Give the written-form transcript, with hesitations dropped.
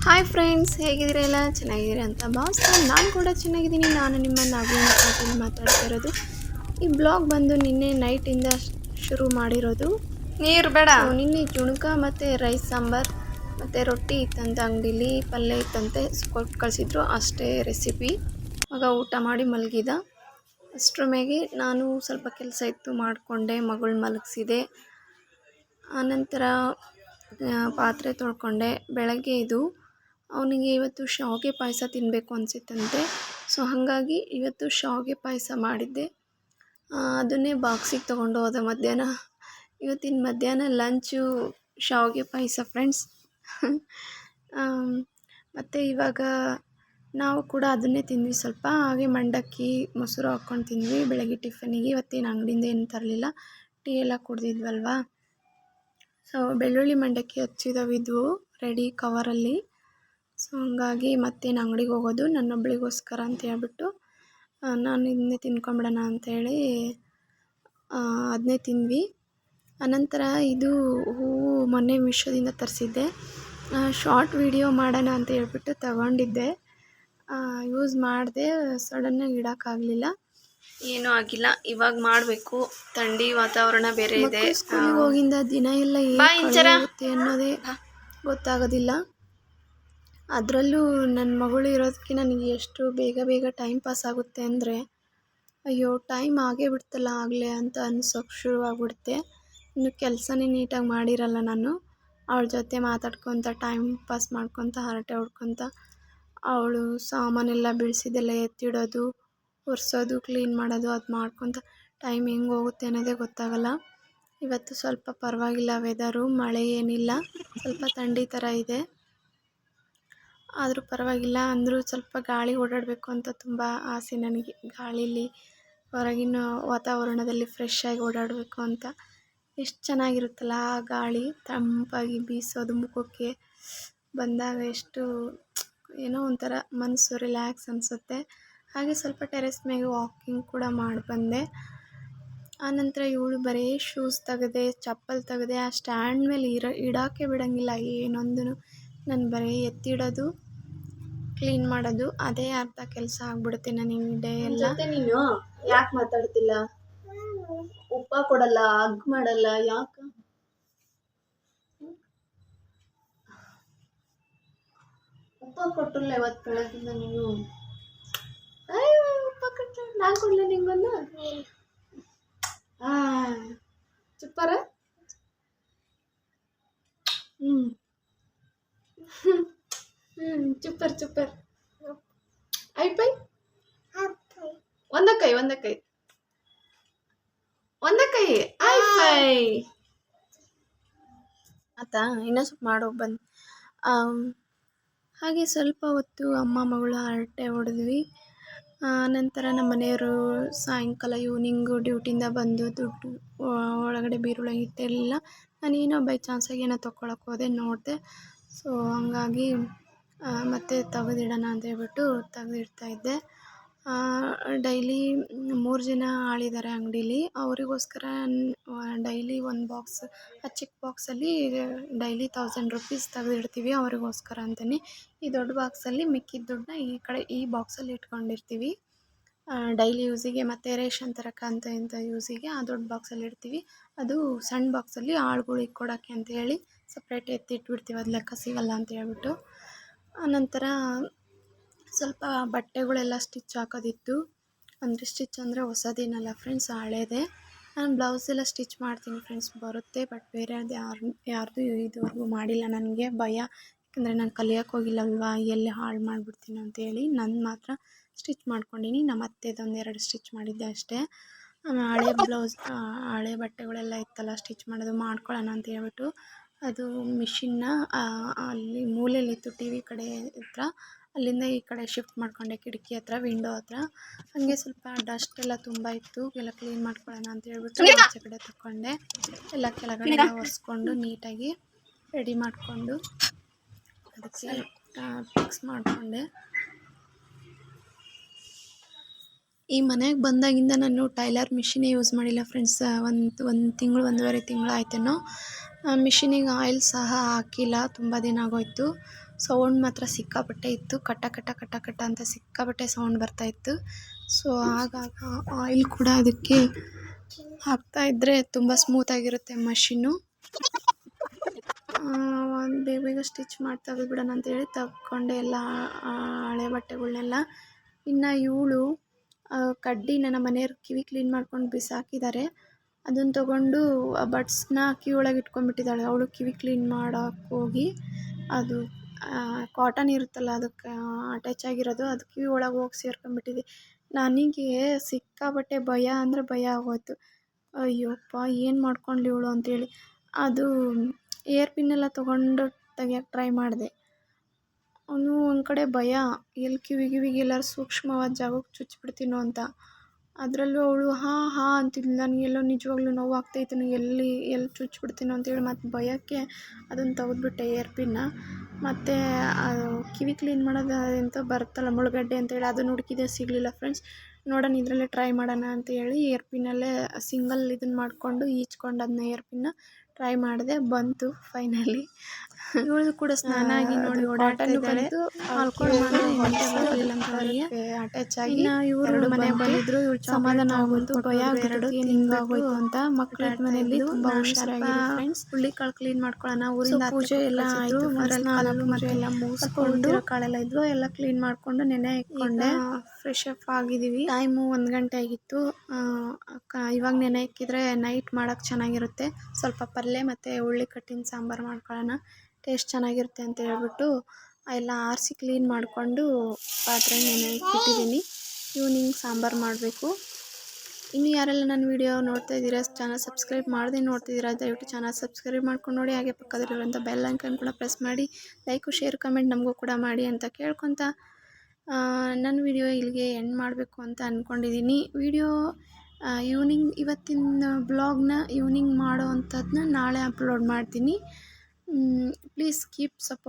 Hi friends, ಹೇಗಿದ್ದೀರಾ? ಎಲ್ಲ ಚೆನ್ನಾಗಿದ್ದೀರಾ ಅಂತ ಭಾವಿಸ್ತೀನಿ. ನಾನು ಕೂಡ ಚೆನ್ನಾಗಿದ್ದೀನಿ. ನಾನು ನಿಮ್ಮ ನಾಗೇಂದ್ರ ಪಾಟೀಲ್ ಮಾತಾಡ್ತಾ ಇರೋದು. ಈ ಬ್ಲಾಗ್ ಬಂದು ನಿನ್ನೆ ನೈಟಿಂದ ಶುರು ಮಾಡಿರೋದು. ನೀರು ಬೇಡ. ನಿನ್ನೆ ಜುಣಕ ಮತ್ತು ರೈಸ್ ಸಾಂಬಾರು ಮತ್ತು ರೊಟ್ಟಿ ಇತ್ತಂತ, ಅಂಗಡೀಲಿ ಪಲ್ಯ ಇತ್ತಂತೆ, ಕೊಟ್ಟು ಕಳಿಸಿದ್ರು. ಅಷ್ಟೇ ರೆಸಿಪಿ. ಮಗ ಊಟ ಮಾಡಿ ಮಲಗಿದ. ಅಷ್ಟರ ಮೇಗೆ ನಾನು ಸ್ವಲ್ಪ ಕೆಲಸ ಇತ್ತು, ಮಾಡಿಕೊಂಡೆ. ಮಗಳು ಮಲಗಿಸಿದೆ. ಆನಂತರ ಪಾತ್ರೆ ತೊಳ್ಕೊಂಡೆ. ಬೆಳಗ್ಗೆ ಇದು ಅವನಿಗೆ ಇವತ್ತು ಶಾವಿಗೆ ಪಾಯಸ ತಿನ್ನಬೇಕು ಅನಿಸಿತ್ತಂತೆ. ಸೊ ಹಾಗಾಗಿ ಇವತ್ತು ಶಾವಿಗೆ ಪಾಯಸ ಮಾಡಿದ್ದೆ. ಅದನ್ನೇ ಬಾಕ್ಸಿಗೆ ತೊಗೊಂಡು ಹೋದ ಮಧ್ಯಾಹ್ನ. ಇವತ್ತಿನ ಮಧ್ಯಾಹ್ನ ಲಂಚು ಶಾವಿಗೆ ಪಾಯಸ ಫ್ರೆಂಡ್ಸ್. ಮತ್ತು ಇವಾಗ ನಾವು ಕೂಡ ಅದನ್ನೇ ತಿಂದ್ವಿ. ಸ್ವಲ್ಪ ಹಾಗೆ ಮಂಡಕ್ಕಿ ಮೊಸರು ಹಾಕ್ಕೊಂಡು ತಿಂದ್ವಿ ಬೆಳಗ್ಗೆ ಟಿಫನಿಗೆ. ಇವತ್ತೇನು ಅಂಗಡಿಯಿಂದ ಏನು ತರಲಿಲ್ಲ, ಟೀ ಎಲ್ಲ ಕುಡ್ದಿದ್ವಲ್ವಾ. ಸೊ ಬೆಳ್ಳುಳ್ಳಿ ಮಂಡಕ್ಕಿ ಹಚ್ಚಿದವಿದ್ವು ರೆಡಿ ಕವರಲ್ಲಿ. ಸೊ ಹಂಗಾಗಿ ಮತ್ತೇನು ಅಂಗಡಿಗೆ ಹೋಗೋದು, ನನ್ನೊಬ್ಬಳಿಗೋಸ್ಕರ ಅಂತ ಹೇಳ್ಬಿಟ್ಟು ನಾನು ಇದನ್ನೇ ತಿನ್ಕೊಂಬಿಡೋಣ ಅಂಥೇಳಿ ಅದನ್ನೇ ತಿಂದ್ವಿ. ಅನಂತರ ಇದು ಹೂವು ಮೊನ್ನೆ ಮೀಶೋದಿಂದ ತರಿಸಿದ್ದೆ. ಶಾರ್ಟ್ ವಿಡಿಯೋ ಮಾಡೋಣ ಅಂತ ಹೇಳ್ಬಿಟ್ಟು ತಗೊಂಡಿದ್ದೆ. ಯೂಸ್ ಮಾಡಿದೆ. ಸಡನ್ನಾಗಿ ಇಡೋಕ್ಕಾಗಲಿಲ್ಲ, ಏನೂ ಆಗಿಲ್ಲ. ಇವಾಗ ಮಾಡಬೇಕು. ಥಂಡಿ ವಾತಾವರಣ ಬೇರೆ ಇದೆ. ಸ್ಕೂಲಿಗೆ ಹೋಗಿಂದ ದಿನ ಎಲ್ಲ ಏನಾಗುತ್ತೆ ಅನ್ನೋದೇ ಗೊತ್ತಾಗೋದಿಲ್ಲ. ಅದರಲ್ಲೂ ನನ್ನ ಮಗಳು ಇರೋದಕ್ಕೆ ನನಗೆ ಎಷ್ಟು ಬೇಗ ಟೈಮ್ ಪಾಸ್ ಆಗುತ್ತೆ ಅಂದರೆ, ಅಯ್ಯೋ ಟೈಮ್ ಆಗೇ ಬಿಡ್ತಲ್ಲ ಆಗಲೇ ಅಂತ ಅನ್ಸೋಕ್ಕೆ ಶುರುವಾಗ್ಬಿಡುತ್ತೆ. ಇನ್ನು ಕೆಲಸನೇ ನೀಟಾಗಿ ಮಾಡಿರಲ್ಲ ನಾನು. ಅವಳ ಜೊತೆ ಮಾತಾಡ್ಕೊತ ಟೈಮ್ ಪಾಸ್ ಮಾಡ್ಕೊತ ಹರಟೆ ಹೊಡ್ಕೊತ ಅವಳು ಸಾಮಾನೆಲ್ಲ ಬೀಳಿಸಿದೆಲ್ಲ ಎತ್ತಿಡೋದು, ಒರೆಸೋದು, ಕ್ಲೀನ್ ಮಾಡೋದು, ಅದು ಮಾಡ್ಕೊತ ಟೈಮ್ ಹೆಂಗೆ ಹೋಗುತ್ತೆ ಅನ್ನೋದೇ ಗೊತ್ತಾಗಲ್ಲ. ಇವತ್ತು ಸ್ವಲ್ಪ ಪರವಾಗಿಲ್ಲ ವೆದರು, ಮಳೆ ಏನಿಲ್ಲ, ಸ್ವಲ್ಪ ಥಂಡಿ ಥರ ಇದೆ. ಆದರೂ ಪರವಾಗಿಲ್ಲ. ಅಂದರೂ ಸ್ವಲ್ಪ ಗಾಳಿ ಓಡಾಡಬೇಕು ಅಂತ ತುಂಬ ಆಸೆ ನನಗೆ. ಗಾಳೀಲಿ ಹೊರಗಿನ ವಾತಾವರಣದಲ್ಲಿ ಫ್ರೆಶ್ ಆಗಿ ಓಡಾಡಬೇಕು ಅಂತ. ಎಷ್ಟು ಚೆನ್ನಾಗಿರುತ್ತಲ್ಲ ಆ ಗಾಳಿ ತಂಪಾಗಿ ಬೀಸೋದು ಮುಖಕ್ಕೆ ಬಂದಾಗ. ಎಷ್ಟು ಏನೋ ಒಂಥರ ಮನಸ್ಸು ರಿಲ್ಯಾಕ್ಸ್ ಅನಿಸುತ್ತೆ. ಹಾಗೆ ಸ್ವಲ್ಪ ಟೆರೆಸ್ ಮೇಲೆ ವಾಕಿಂಗ್ ಕೂಡ ಮಾಡಿ ಬಂದೆ. ಆನಂತರ ಇವಳು ಬರೀ ಶೂಸ್ ತೆಗೆದೆ, ಚಪ್ಪಲ್ ತೆಗೆದೆ, ಆ ಸ್ಟ್ಯಾಂಡ್ ಮೇಲೆ ಇಡೋಕ್ಕೆ ಬಿಡೋಂಗಿಲ್ಲ ಏನೊಂದೂ. ನಾನು ಬರೀ ಎತ್ತಿಡೋದು, ಕ್ಲೀನ್ ಮಾಡೋದು, ಅದೇ ಅರ್ಧ ಕೆಲಸ ಆಗ್ಬಿಡುತ್ತೆ ನನಗೆ ಡೇ ಎಲ್ಲ. ನೀನು ಯಾಕೆ ಮಾತಾಡ್ತಿಲ್ಲ? ಉಪ್ಪ ಕೊಡಲ್ಲ, ಹಗ್ ಮಾಡಲ್ಲ, ಯಾಕೆ? ಉಪ್ಪ ಕೊಟ್ಟಿಲ್ಲ ಇವತ್ತು ಬೆಳಗಿಂದ ನೀನು. ಉಪ್ಪ ಕೊಟ್ಟ ನಾನು ಕೊಡಲ ನಿಂಗೊಂದು? ಚುಪ್ಪಾರ. ಚುಪ್ಪರ್ ಐಪೈ ಒಂದಕ್ಕೈ ಐಪೈ ಆತಾ. ಇನ್ನೂ ಸ್ವಲ್ಪ ಮಾಡೋಗಿ ಬಂದು ಹಾಗೆ ಸ್ವಲ್ಪ ಹೊತ್ತು ಅಮ್ಮ ಮಗಳು ಹರಟೆ ಹೊಡೆದ್ವಿ. ನಂತರ ನಮ್ಮ ಮನೆಯವರು ಸಾಯಂಕಾಲ ಈವ್ನಿಂಗು ಡ್ಯೂಟಿಯಿಂದ ಬಂದು ದುಡ್ಡು ಒಳಗಡೆ ಬೀರೊಳಗೆ ಇಟ್ಟಿರಲಿಲ್ಲ. ನಾನೇನೋ ಬೈ ಚಾನ್ಸಾಗಿ ಏನೋ ತೊಗೊಳಕ್ಕೆ ಹೋದೆ, ನೋಡಿದೆ. ಸೊ ಹಂಗಾಗಿ ಮತ್ತೆ ತೆಗೆದಿಡೋಣ ಅಂತ ಹೇಳ್ಬಿಟ್ಟು ತೆಗೆದಿಡ್ತಾಯಿದ್ದೆ. ಡೈಲಿ 3 ಜನ ಆಳಿದ್ದಾರೆ ಅಂಗಡೀಲಿ. ಅವರಿಗೋಸ್ಕರ ಡೈಲಿ ಒಂದು ಬಾಕ್ಸ್, ಆ ಚಿಕ್ಕ ಬಾಕ್ಸಲ್ಲಿ ಡೈಲಿ 1000 ರೂಪೀಸ್ ತೆಗೆದಿಡ್ತೀವಿ ಅವರಿಗೋಸ್ಕರ ಅಂತಲೇ. ಈ ದೊಡ್ಡ ಬಾಕ್ಸಲ್ಲಿ ಮಿಕ್ಕಿದ ದುಡ್ಡನ್ನ ಈ ಕಡೆ ಈ ಬಾಕ್ಸಲ್ಲಿ ಇಟ್ಕೊಂಡಿರ್ತೀವಿ ಡೈಲಿ ಯೂಸಿಗೆ. ಮತ್ತು ರೇಷನ್ ತರಕ ಅಂತ ಇಂಥ ಯೂಸಿಗೆ ಆ ದೊಡ್ಡ ಬಾಕ್ಸಲ್ಲಿ ಇಡ್ತೀವಿ. ಅದು ಸಣ್ಣ ಬಾಕ್ಸಲ್ಲಿ ಆಳುಗಳಿಗೆ ಕೊಡೋಕ್ಕೆ ಅಂತ ಹೇಳಿ ಸಪ್ರೇಟ್ ಎತ್ತಿಟ್ಬಿಡ್ತೀವಿ, ಅದು ಲೆಕ್ಕ ಸಿಗಲ್ಲ ಅಂತ ಹೇಳ್ಬಿಟ್ಟು. ಆನಂತರ ಸ್ವಲ್ಪ ಬಟ್ಟೆಗಳೆಲ್ಲ ಸ್ಟಿಚ್ ಹಾಕೋದಿತ್ತು. ಅಂದರೆ ಸ್ಟಿಚ್ ಅಂದರೆ ಹೊಸದೇನಲ್ಲ ಫ್ರೆಂಡ್ಸ್, ಹಳೇದೇ. ನಾನು ಬ್ಲೌಸ್ ಎಲ್ಲ ಸ್ಟಿಚ್ ಮಾಡ್ತೀನಿ ಫ್ರೆಂಡ್ಸ್, ಬರುತ್ತೆ. ಬಟ್ ಬೇರೆಯವ್ರದ್ದು ಯಾರ್ದು ಇದುವರೆಗೂ ಮಾಡಿಲ್ಲ. ನನಗೆ ಭಯ, ಯಾಕಂದರೆ ನಾನು ಕಲಿಯೋಕೆ ಹೋಗಿಲ್ಲಲ್ವಾ, ಎಲ್ಲಿ ಹಾಳು ಮಾಡಿಬಿಡ್ತೀನಿ ಅಂತೇಳಿ ನಾನು ಮಾತ್ರ ಸ್ಟಿಚ್ ಮಾಡ್ಕೊಂಡಿನಿ. ನಮ್ಮ ಅತ್ತೆದೊಂದು 2 ಸ್ಟಿಚ್ ಮಾಡಿದ್ದೆ ಅಷ್ಟೇ. ಹಳೆ ಬ್ಲೌಸ್, ಹಳೆ ಬಟ್ಟೆಗಳೆಲ್ಲ ಇತ್ತಲ್ಲ ಸ್ಟಿಚ್ ಮಾಡೋದು, ಮಾಡ್ಕೊಳ್ಳೋಣ ಅಂತ ಹೇಳ್ಬಿಟ್ಟು ಅದು ಮಿಷಿನ್ನ ಅಲ್ಲಿ ಮೂಲೆಯಲ್ಲಿತ್ತು, ಟಿ ವಿ ಕಡೆ ಹತ್ರ. ಅಲ್ಲಿಂದ ಈ ಕಡೆ ಶಿಫ್ಟ್ ಮಾಡಿಕೊಂಡೆ, ಕಿಟಕಿ ಹತ್ರ, ವಿಂಡೋ ಹತ್ರ. ಹಾಗೆ ಸ್ವಲ್ಪ ಡಸ್ಟ್ ಎಲ್ಲ ತುಂಬ ಇತ್ತು, ಎಲ್ಲ ಕ್ಲೀನ್ ಮಾಡ್ಕೊಳ್ಳೋಣ ಅಂತ ಹೇಳ್ಬಿಟ್ಟು ಆಚೆ ಕಡೆ ತಗೊಂಡೆ. ಎಲ್ಲ ಕೆಳಗಡೆ ಎಲ್ಲ ಒರೆಸ್ಕೊಂಡು ನೀಟಾಗಿ ರೆಡಿ ಮಾಡಿಕೊಂಡು ಅದಕ್ಕೆ ಫಿಕ್ಸ್ ಮಾಡಿಕೊಂಡೆ. ಈ ಮನೆಗೆ ಬಂದಾಗಿಂದ ನಾನು ಟೈಲರ್ ಮಿಷಿನೇ ಯೂಸ್ ಮಾಡಿಲ್ಲ ಫ್ರೆಂಡ್ಸ್. ಒಂದು ತಿಂಗಳು, 1.5 ತಿಂಗಳು ಆಯ್ತೇನೋ. ಮಿಷಿನಿಗೆ ಆಯಿಲ್ ಸಹ ಹಾಕಿಲ್ಲ, ತುಂಬ ದಿನ ಆಗೋಯ್ತು. ಸೌಂಡ್ ಮಾತ್ರ ಸಿಕ್ಕಾಪಟ್ಟೆ ಇತ್ತು, ಕಟ ಕಟ ಕಟ ಕಟ ಅಂತ ಸಿಕ್ಕಾಪಟ್ಟೆ ಸೌಂಡ್ ಬರ್ತಾಯಿತ್ತು. ಸೊ ಆಗಾಗ ಆಯಿಲ್ ಕೂಡ ಅದಕ್ಕೆ ಹಾಕ್ತಾಯಿದ್ರೆ ತುಂಬ ಸ್ಮೂತಾಗಿರುತ್ತೆ ಮಷಿನ್ನು. ಬೇಗ ಸ್ಟಿಚ್ ಮಾಡಿ ತೆಗೆದುಬಿಡೋಣ ಅಂತೇಳಿ ತಗೊಂಡೆ ಎಲ್ಲ ಹಳೆ ಬಟ್ಟೆಗಳನ್ನೆಲ್ಲ. ಇನ್ನು ಇವಳು ಕಡ್ಡಿ ನನ್ನ ಮನೆಯವ್ರು ಕಿವಿ ಕ್ಲೀನ್ ಮಾಡ್ಕೊಂಡು ಬಿಸಾಕಿದ್ದಾರೆ. ಅದನ್ನು ತೊಗೊಂಡು ಆ ಬಡ್ಸ್ನ ಕಿವಿ ಒಳಗೆ ಇಟ್ಕೊಂಡ್ಬಿಟ್ಟಿದ್ದಾಳೆ. ಅವಳು ಕಿವಿ ಕ್ಲೀನ್ ಮಾಡೋಕ್ಕೆ ಹೋಗಿ ಅದು ಕಾಟನ್ ಇರುತ್ತಲ್ಲ ಅದಕ್ಕೆ ಅಟ್ಯಾಚ್ ಆಗಿರೋದು, ಅದು ಕಿವಿ ಒಳಗೆ ಹೋಗಿ ಸೇರ್ಕೊಂಡ್ಬಿಟ್ಟಿದೆ. ನನಗೆ ಸಿಕ್ಕಾಪಟ್ಟೆ ಭಯ ಅಂದರೆ ಭಯ ಆಗೋಯ್ತು. ಅಯ್ಯಪ್ಪ ಏನು ಮಾಡ್ಕೊಂಡ್ಲಿ ಇವಳು ಅಂತೇಳಿ ಅದು ಏರ್ ಪಿನ್ನೆಲ್ಲ ತೊಗೊಂಡು ತೆಗಿಯೋಕ್ಕೆ ಟ್ರೈ ಮಾಡಿದೆ. ಅವನು ಒಂದು ಕಡೆ ಭಯ, ಎಲ್ಲಿ ಕಿವಿಗೆ ಎಲ್ಲರೂ ಸೂಕ್ಷ್ಮವಾದ ಜಾಗಕ್ಕೆ ಚುಚ್ಚಿಬಿಡ್ತೀನೋ ಅಂತ. ಅದರಲ್ಲೂ ಅವಳು ಹಾಂ ಅಂತಿದ್ಲು. ನನಗೆಲ್ಲೋ ನಿಜವಾಗ್ಲೂ ನೋವು ಆಗ್ತಾಯಿತ್ತು, ಎಲ್ಲಿ ಚುಚ್ಚಿಬಿಡ್ತೀನೋ ಅಂತೇಳಿ ಮತ್ತು ಭಯಕ್ಕೆ ಅದನ್ನು ತೆಗೆದ್ಬಿಟ್ಟೆ ಏರ್ ಪಿನ್ನ. ಮತ್ತು ಕಿವಿ ಕ್ಲೀನ್ ಮಾಡೋದು ಎಂತ ಬರುತ್ತಲ್ಲ ಮುಳುಗಡ್ಡೆ ಅಂತೇಳಿ, ಅದನ್ನು ಹುಡುಕಿದೆ, ಸಿಗಲಿಲ್ಲ ಫ್ರೆಂಡ್ಸ್. ನೋಡೋಣ ಇದರಲ್ಲೇ ಟ್ರೈ ಮಾಡೋಣ ಅಂತೇಳಿ ಏರ್ ಪಿನ್ನಲ್ಲೇ ಸಿಂಗಲ್ ಇದನ್ನು ಮಾಡಿಕೊಂಡು ಈಚ್ಕೊಂಡು ಅದನ್ನ ಏರ್ ಪಿನ್ನ ಟ್ರೈ ಮಾಡಿದೆ, ಬಂತು ಫೈನಲಿ. ಇವಳು ಕೂಡ ಸ್ನಾನ ಆಗಿ ನೋಡಿ ಓಡಾಡ್ತಿದ್ದಾಳೆ. ಅಟ್ಯಾಚ್ ಆಗಿ ಇವರು ಮನೆಗೆ ಬಂದಿದ್ರು, ಇವಳು ಸಮಾಧಾನ ಆಗೋಯ್ತು, ಭಯ ಆಗ್ಬಿಟ್ಟು ಹಿಂಗಾಗೋಯ್ತು ಅಂತ. ಮಕ್ಕಳ ಮನೆಯಲ್ಲಿ ತುಂಬ ಹುಷಾರಾಗಿರಿ ಫ್ರೆಂಡ್ಸ್. ಹುಳ್ಳಿಕಾಳು ಕ್ಲೀನ್ ಮಾಡ್ಕೊಳ್ಳೋಣ, ಊರಿಂದ ಪೂಜೆ ಎಲ್ಲ ಆಯಿತು. ಮತ್ತೆ ಎಲ್ಲ ಮುಗಿಸ್ಕೊಂಡು ಕಾಳೆಲ್ಲ ಇದ್ವು, ಎಲ್ಲ ಕ್ಲೀನ್ ಮಾಡಿಕೊಂಡು ನೆನೆ ಇಟ್ಕೊಂಡೆ. ಫ್ರೆಶ್ ಅಪ್ ಆಗಿದ್ದೀವಿ. ಟೈಮು 1 ಗಂಟೆ ಆಗಿತ್ತು. ಇವಾಗ ನೆನೆ ಇಕ್ಕಿದ್ರೆ ನೈಟ್ ಮಾಡೋಕ್ಕೆ ಚೆನ್ನಾಗಿರುತ್ತೆ. ಸ್ವಲ್ಪ ಪಲ್ಯ ಮತ್ತು ಹುಳ್ಳಿ ಕಟ್ಟಿನ ಸಾಂಬಾರು ಮಾಡ್ಕೊಳ್ಳೋಣ, ಟೇಸ್ಟ್ ಚೆನ್ನಾಗಿರುತ್ತೆ ಅಂತ ಹೇಳ್ಬಿಟ್ಟು ಎಲ್ಲ ಆರಿಸಿ ಕ್ಲೀನ್ ಮಾಡಿಕೊಂಡು ಪಾತ್ರೆ ನೆನೆ ಇಕ್ಕಿಟ್ಟಿದ್ದೀನಿ. ಈವ್ನಿಂಗ್ ಸಾಂಬಾರು ಮಾಡಬೇಕು. ಇನ್ನು ಯಾರೆಲ್ಲ ನನ್ನ ವೀಡಿಯೋ ನೋಡ್ತಾ ಇದ್ದೀರಾ, ಚಾನಲ್ ಸಬ್ಸ್ಕ್ರೈಬ್ ಮಾಡದೆ ನೋಡ್ತಿದ್ದೀರಾ, ದಯವಿಟ್ಟು ಚಾನಲ್ ಸಬ್ಸ್ಕ್ರೈಬ್ ಮಾಡ್ಕೊಂಡು ನೋಡಿ. ಹಾಗೆ ಪಕ್ಕದಲ್ಲಿರುವಂಥ ಬೆಲ್ ಐಕಾನ್ ಕೂಡ ಪ್ರೆಸ್ ಮಾಡಿ, ಲೈಕು ಶೇರ್ ಕಮೆಂಟ್ ನಮಗೂ ಕೂಡ ಮಾಡಿ ಅಂತ ಕೇಳ್ಕೊತ ನನ್ನ ವಿಡಿಯೋ ಇಲ್ಲಿಗೆ ಎಂಡ್ ಮಾಡಬೇಕು ಅಂತ ಅಂದ್ಕೊಂಡಿದ್ದೀನಿ. ವಿಡಿಯೋ ಇವತ್ತಿನ ಬ್ಲಾಗ್ನ ಈವ್ನಿಂಗ್ ಮಾಡೋ ಅಂಥದ್ದನ್ನ ನಾಳೆ ಅಪ್ಲೋಡ್ ಮಾಡ್ತೀನಿ. Please keep support.